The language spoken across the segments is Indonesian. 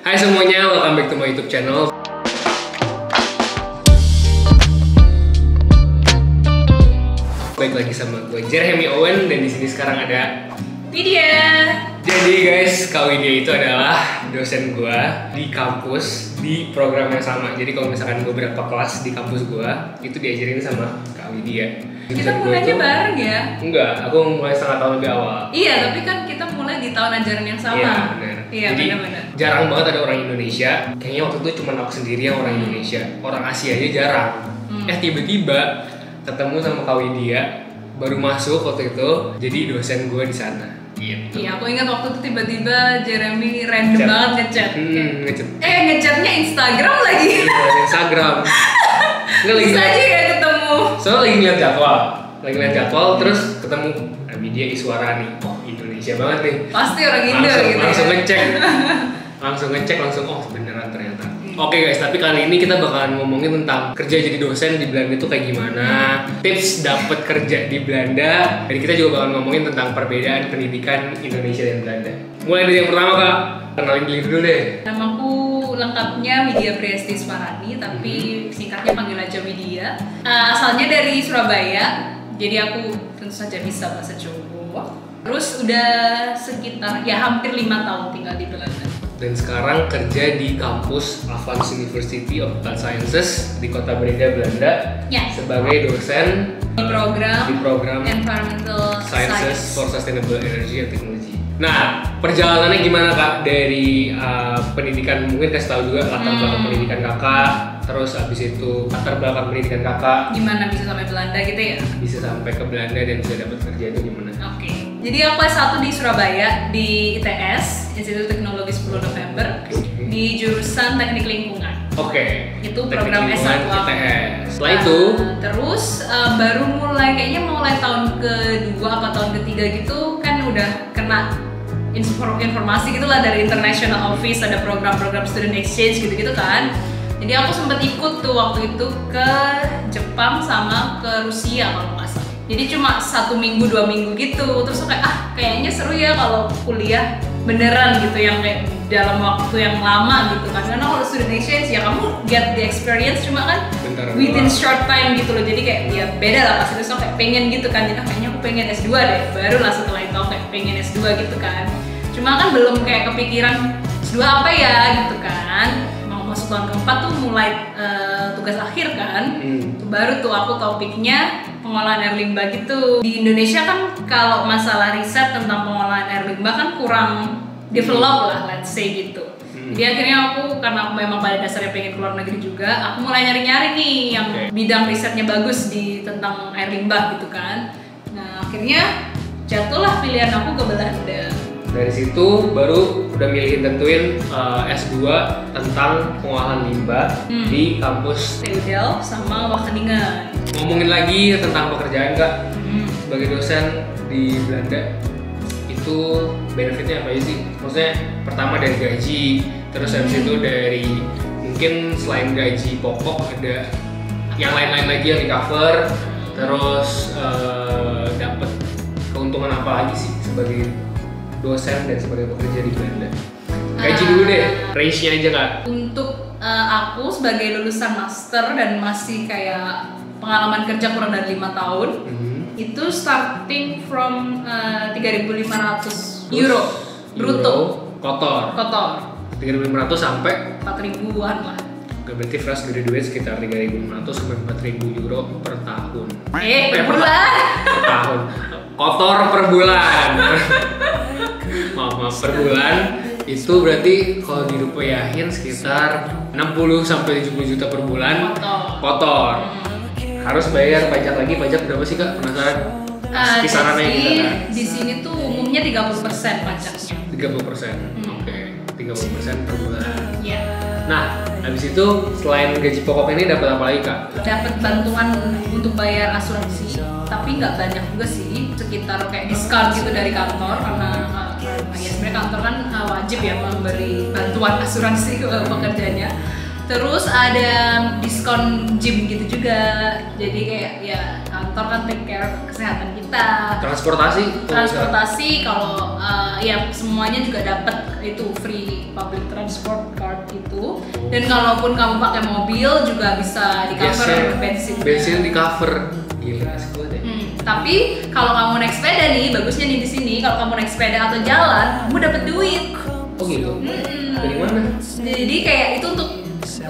Hai semuanya, welcome back to my YouTube channel. Baik lagi sama gue Jeremy Owen dan di sini sekarang ada Widya. Jadi guys, Kak Widya itu adalah dosen gue di kampus di program yang sama. Jadi kalau misalkan beberapa kelas di kampus gue itu diajarin sama Kak Widya. Kita mulainya bareng ya? Enggak, aku mulai setengah tahun lebih awal. Iya, tapi kan kita mulai di tahun ajaran yang sama. Iya, benar. Iya, jadi benar-benar. jarang banget ada orang Indonesia. Kayaknya waktu itu cuma aku sendiri yang orang Indonesia. Orang Asia aja jarang. Tiba-tiba ketemu sama Kak Widya, baru masuk waktu itu jadi dosen gue di sana. Gitu. Iya, aku ingat waktu itu tiba-tiba Jeremy random banget ngechat. Ngechat. Ngechatnya Instagram lagi. Iya, Instagram. Bisa aja ya ketemu. Soalnya lagi ngeliat jadwal, terus ketemu Widya Iswara nih. Oh, Indonesia banget nih. Pasti orang Indo gitu. Langsung ya. ngecek, langsung beneran ternyata. Oke guys, tapi kali ini kita bakalan ngomongin tentang kerja jadi dosen di Belanda itu kayak gimana, tips dapet kerja di Belanda, dan kita juga bakalan ngomongin tentang perbedaan pendidikan Indonesia dan Belanda. Mulai dari yang pertama Kak, kenalin diri dulu deh. Namaku lengkapnya Widya Priesti Swarani, tapi singkatnya panggil aja Widya. Asalnya dari Surabaya, jadi aku tentu saja bisa bahasa Jawa. Terus udah sekitar hampir 5 tahun tinggal di Belanda. Dan sekarang kerja di kampus Avans University of Health Sciences di Kota Breda, Belanda, sebagai dosen di program Environmental Sciences for Sustainable Energy and Technology. Nah, perjalanannya gimana Kak dari pendidikan, mungkin kasih tahu juga latar belakang pendidikan Kakak, terus abis itu latar belakang pendidikan Kakak. Gimana bisa sampai Belanda gitu ya? Bisa sampai ke Belanda dan bisa dapat kerja itu gimana? Oke. Jadi aku S1 di Surabaya di ITS, Institut Teknologi 10 November, di jurusan Teknik Lingkungan. Oke. Itu program S1 ITS. Setelah itu terus baru mulai tahun kedua atau tahun ketiga gitu kan udah kena informasi gitulah dari International Office, ada program-program student exchange gitu-gitu kan. Jadi aku sempat ikut tuh waktu itu ke Jepang sama ke Rusia kalau nggak salah. Jadi cuma 1 minggu 2 minggu gitu. Terus kayak kayaknya seru ya kalau kuliah beneran gitu yang kayak dalam waktu yang lama gitu kan. Karena kalau student exchange ya kamu get the experience cuma kan within short time gitu loh. Jadi kayak ya beda lah pas itu kayak pengen gitu kan. Jadi kayaknya aku pengen S2 deh. Baru lah setelah itu aku kayak pengen S2 gitu kan. Cuma kan belum kayak kepikiran S2 apa ya gitu kan. Mau masuk tahun keempat tuh mulai tugas akhir kan. Baru tuh aku topiknya pengolahan air limbah gitu. Di Indonesia kan kalau masalah riset tentang pengolahan air limbah kan kurang develop lah, let's say gitu. Jadi akhirnya aku, karena aku memang pada dasarnya pengen keluar negeri juga, aku mulai nyari-nyari nih yang bidang risetnya bagus di tentang air limbah gitu kan. Nah akhirnya jatuhlah pilihan aku ke Belanda. Dari situ baru udah milihin tentuin S2 tentang pengolahan limbah di kampus TU Delft sama Wageningen. Ngomongin lagi tentang pekerjaan Kak, sebagai dosen di Belanda itu benefitnya apa aja sih? Maksudnya pertama dari gaji, terus habis itu dari mungkin selain gaji pokok ada yang lain-lain lagi yang di cover, terus dapat keuntungan apa lagi sih sebagai dosen dan sebagai pekerja di Belanda? Gaji dulu deh, range-nya aja Kak. Untuk aku sebagai lulusan master dan masih kayak pengalaman kerja kurang dari 5 tahun, itu starting from 3.500 euro bruto. Kotor 3.500 sampai 4.000-an lah. Berarti fresh graduate sekitar 3.500 sampai 4.000 euro per tahun. Per bulan. Per tahun. Kotor per bulan. maaf per bulan itu berarti kalau dirupiahin sekitar 60 sampai 70 juta per bulan. Kotor. Harus bayar pajak lagi, pajak berapa sih Kak? Penasaran? Kisarannya gitu kan? Di sini tuh umumnya 30% pajaknya. 30%. Oke, 30% per bulan. Iya. Nah, habis itu selain gaji pokok ini dapat apa lagi Kak? Dapat bantuan untuk bayar asuransi, tapi nggak banyak juga sih, sekitar kayak diskon gitu dari kantor karena ya sebenarnya kantor kan wajib ya memberi bantuan asuransi ke pekerjanya. Terus ada diskon gym gitu juga, jadi kayak ya kantor kan take care kesehatan kita. Transportasi kalau ya semuanya juga dapat itu free public transport card itu. Dan kalaupun kamu pakai mobil juga bisa di cover bensin. Bensin di cover. Gila sih deh. Tapi kalau kamu naik sepeda nih, bagusnya nih di sini kalau kamu naik sepeda atau jalan, kamu dapat duit. Oh gitu. Dari mana? Jadi kayak itu untuk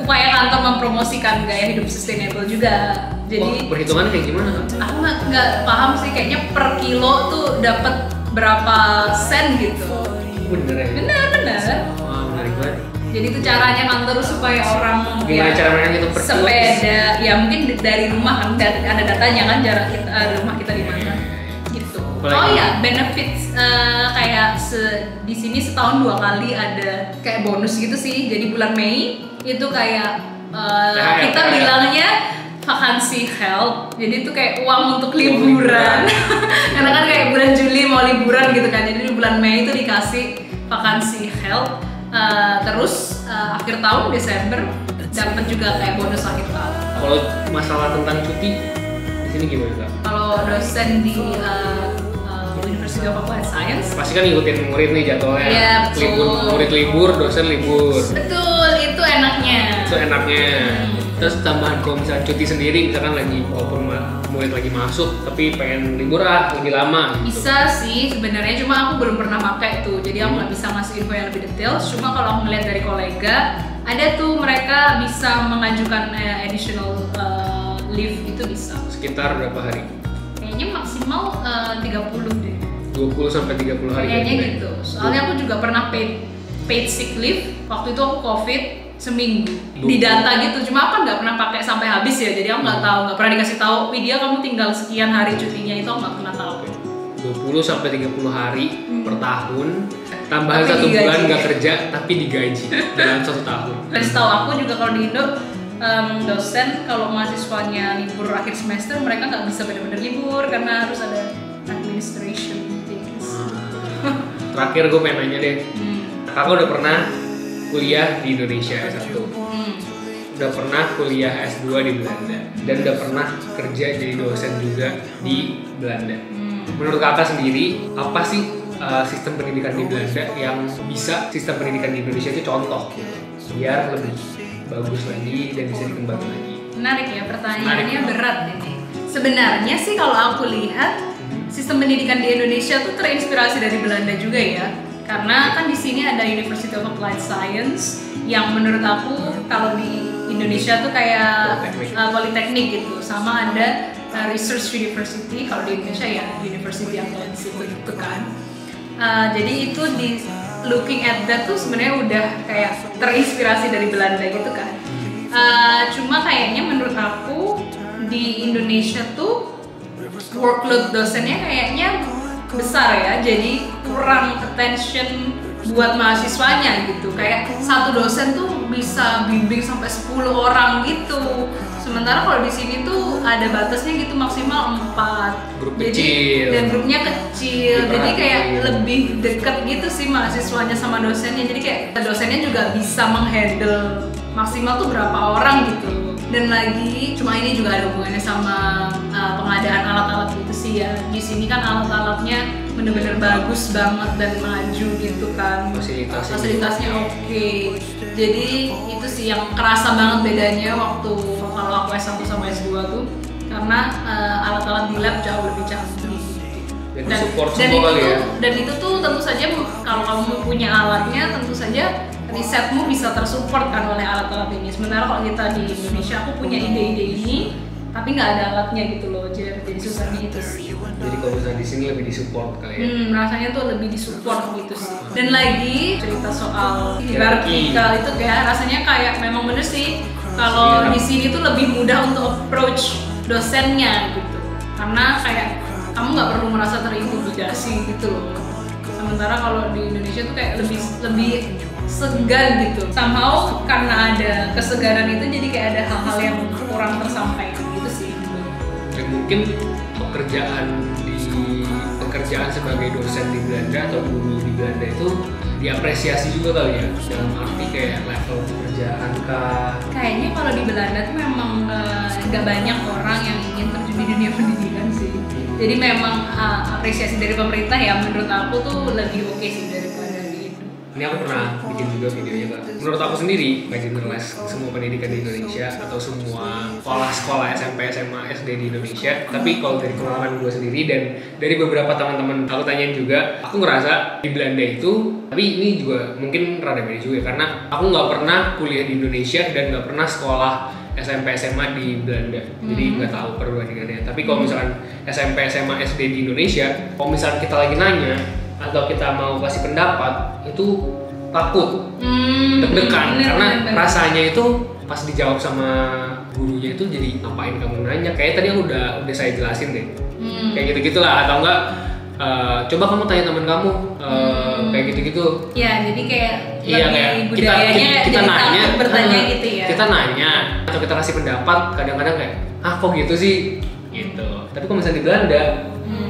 upaya kantor mempromosikan gaya hidup sustainable juga. Jadi perhitungannya kayak gimana? Aku nggak paham sih, kayaknya per kilo tuh dapat berapa sen gitu. Bener ya? Bener. Wah, menarik banget. Jadi itu caranya kantor supaya orang gimana cara mereka gitu sepeda, ya mungkin dari rumah kan ada datanya kan jarak kita rumah kita di mana gitu. Oh ya benefits kayak di sini setahun 2 kali ada kayak bonus gitu sih. Jadi bulan Mei itu kayak kita bilangnya vakansi health. Jadi itu kayak uang untuk liburan. Karena kan kayak bulan Juli mau liburan gitu kan. Jadi di bulan Mei itu dikasih vakansi health. Terus akhir tahun Desember dapat juga kayak bonus akhir tahun. Kalau masalah tentang cuti di sini gimana Kak? Kalau dosen di University of Applied Science pasti kan ngikutin murid nih jadwalnya. Iya, libur, murid libur, dosen libur. Betul, itu enaknya. Terus tambahan kalau misalnya cuti sendiri, misalkan lagi walaupun murid lagi masuk tapi pengen libur lebih lama gitu. Bisa sih sebenarnya, cuma aku belum pernah pakai tuh, jadi aku nggak bisa ngasih info yang lebih detail. Cuma kalau aku ngeliat dari kolega, ada tuh mereka bisa mengajukan additional leave, itu bisa. Sekitar berapa hari? Kayaknya maksimal 30 deh. 20 sampai 30 hari. Kayaknya gitu. Soalnya aku juga pernah paid sick leave. Waktu itu aku COVID seminggu di data gitu, cuma aku nggak pernah pakai sampai habis ya, jadi aku nggak tahu, nggak pernah dikasih tahu Widya kamu tinggal sekian hari cutinya, itu aku nggak pernah tahu. 20 sampai 30 hari per tahun, tambahan 1 bulan nggak kerja tapi digaji dalam 1 tahun. Dan setahu aku juga kalau di Indo dosen kalau mahasiswanya libur akhir semester, mereka nggak bisa benar-benar libur karena harus ada administration things. Terakhir gue pengen nanya deh, kakak udah pernah kuliah di Indonesia S1, udah pernah kuliah S2 di Belanda, dan udah pernah kerja jadi dosen juga di Belanda. Menurut kakak sendiri, apa sih sistem pendidikan di Belanda yang bisa sistem pendidikan di Indonesia itu contoh biar lebih bagus lagi dan bisa dikembangkan lagi? Menarik ya, pertanyaannya berat ini. Sebenarnya sih kalau aku lihat sistem pendidikan di Indonesia tuh terinspirasi dari Belanda juga ya. Karena kan di sini ada University of Applied Science yang menurut aku kalau di Indonesia tuh kayak politeknik gitu, sama ada Research University, kalau di Indonesia ya University atau Institute gitu kan. Jadi itu di looking at that tuh sebenarnya udah kayak terinspirasi dari Belanda gitu kan. Cuma kayaknya menurut aku di Indonesia tuh workload dosennya kayaknya besar ya, jadi kurang attention buat mahasiswanya gitu. Kayak satu dosen tuh bisa bimbing sampai 10 orang gitu. Sementara kalau di sini tuh ada batasnya gitu, maksimal 4. Grup jadi, kecil. Dan grupnya kecil. Jadi kayak lebih dekat gitu sih mahasiswanya sama dosennya. Jadi kayak dosennya juga bisa menghandle maksimal tuh berapa orang gitu. Dan lagi, cuma ini juga ada hubungannya sama pengadaan alat-alat gitu sih ya. Di sini kan alat-alatnya bener-bener bagus banget dan maju gitu kan. Fasilitasnya oke. Jadi itu sih yang kerasa banget bedanya waktu kalau aku S1 sama S2 tuh, karena alat-alat di lab jauh lebih canggih. Dan itu tuh tentu saja kalau kamu punya alatnya, tentu saja risetmu bisa tersupport kan oleh alat-alat ini. Sementara kalau kita di Indonesia, aku punya ide-ide ini tapi nggak ada alatnya gitu loh, jadi susahnya itu sih. Jadi kalau misalnya di sini lebih disupport kali ya? Rasanya tuh lebih disupport gitu sih. Dan lagi cerita soal hierarkikal itu kayak rasanya kayak memang bener sih kalau di sini tuh lebih mudah untuk approach dosennya gitu, karena kayak kamu nggak perlu merasa terintimidasi gitu loh. Sementara kalau di Indonesia tuh kayak lebih segan gitu. Somehow karena ada kesegaran itu jadi kayak ada hal-hal yang kurang tersampaikan gitu sih. Dan mungkin pekerjaan sebagai dosen di Belanda atau guru di Belanda itu diapresiasi juga kali ya, dalam arti kayak level pekerjaan kah? Kayaknya kalau di Belanda tuh memang nggak banyak orang yang ingin terjun di dunia pendidikan sih. Jadi memang apresiasi dari pemerintah ya menurut aku tuh lebih oke sih daripada di Indo. Ini aku pernah bikin juga videonya Kak. Menurut aku sendiri, nggak generalize semua pendidikan di Indonesia atau semua sekolah SMP, SMA, SD di Indonesia. Tapi kalau dari pengalaman gue sendiri dan dari beberapa teman-teman aku tanyain juga, aku ngerasa di Belanda itu, tapi ini juga mungkin rada beda juga karena aku nggak pernah kuliah di Indonesia dan nggak pernah sekolah SMP, SMA di Belanda. Jadi nggak tahu perbandingannya. Tapi kalau misalkan SMP, SMA, SD di Indonesia, kalau misalkan kita lagi nanya atau kita mau kasih pendapat itu takut, deg-degan karena rasanya itu pas dijawab sama gurunya itu jadi ngapain kamu nanya, kayak tadi aku udah saya jelasin deh, kayak gitu gitulah, atau enggak coba kamu tanya teman kamu, kayak gitu. Ya jadi kayak kayak budayanya kita nanya, bertanya gitu ya. Kita nanya atau kita kasih pendapat kadang-kadang kayak kok gitu sih gitu. Tapi kalau misalnya di Belanda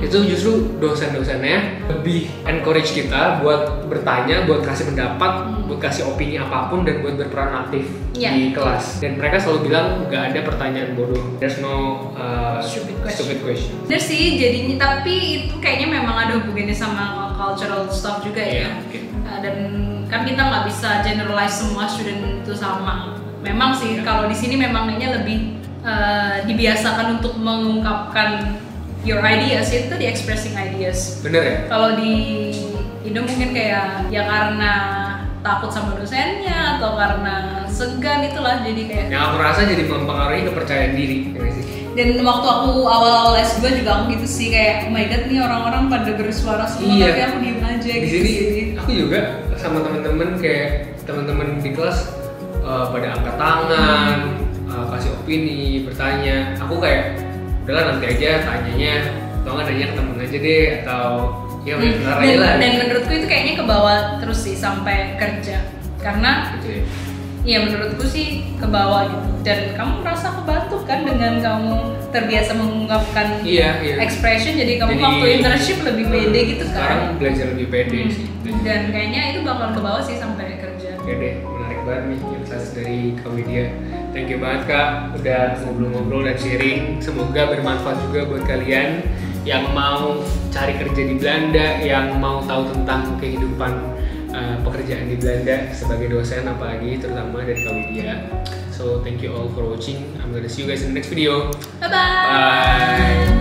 itu justru dosen-dosennya lebih encourage kita buat bertanya, buat kasih pendapat, buat kasih opini apapun dan buat berperan aktif di kelas. Dan mereka selalu bilang nggak ada pertanyaan bodoh. There's no stupid question. Bener sih jadinya, tapi itu kayaknya memang ada hubungannya sama cultural stuff juga ya. Dan kan kita nggak bisa generalize semua student itu sama. Memang sih kalau di sini memang kayaknya lebih dibiasakan untuk mengungkapkan your ideas, itu di expressing ideas. Bener ya? Kalau di Indo mungkin kayak ya karena takut sama dosennya atau karena segan itulah, jadi kayak yang aku rasa jadi mempengaruhi kepercayaan diri ya sih. Dan waktu aku awal-awal S2 juga aku gitu sih, kayak oh my god nih orang-orang pada bersuara semua tapi aku diem aja di gitu sini, sih. Aku juga sama teman-teman kayak teman-teman di kelas pada angkat tangan, kasih opini, bertanya. Aku kayak udahlah nanti aja tanyanya, atau nggak nanya ke temen aja deh, atau ya benar aja lah. Dan menurutku itu kayaknya ke bawah terus sih sampai kerja, karena gitu ya. Iya menurutku sih ke bawah gitu. Dan kamu merasa kebantu kan dengan kamu terbiasa mengungkapkan expression, jadi kamu waktu internship lebih pede gitu kan. Sekarang belajar lebih pede sih. Dan kayaknya itu bakal ke bawah sih sampai kerja. Oke deh, menarik banget nih insights dari Kak Widya. Thank you banget Kak udah ngobrol-ngobrol dan sharing. Semoga bermanfaat juga buat kalian yang mau cari kerja di Belanda, yang mau tahu tentang kehidupan pekerjaan di Belanda sebagai dosen, apalagi terutama dari Kak Widya. So thank you all for watching. I'm gonna see you guys in the next video. Bye bye. Bye.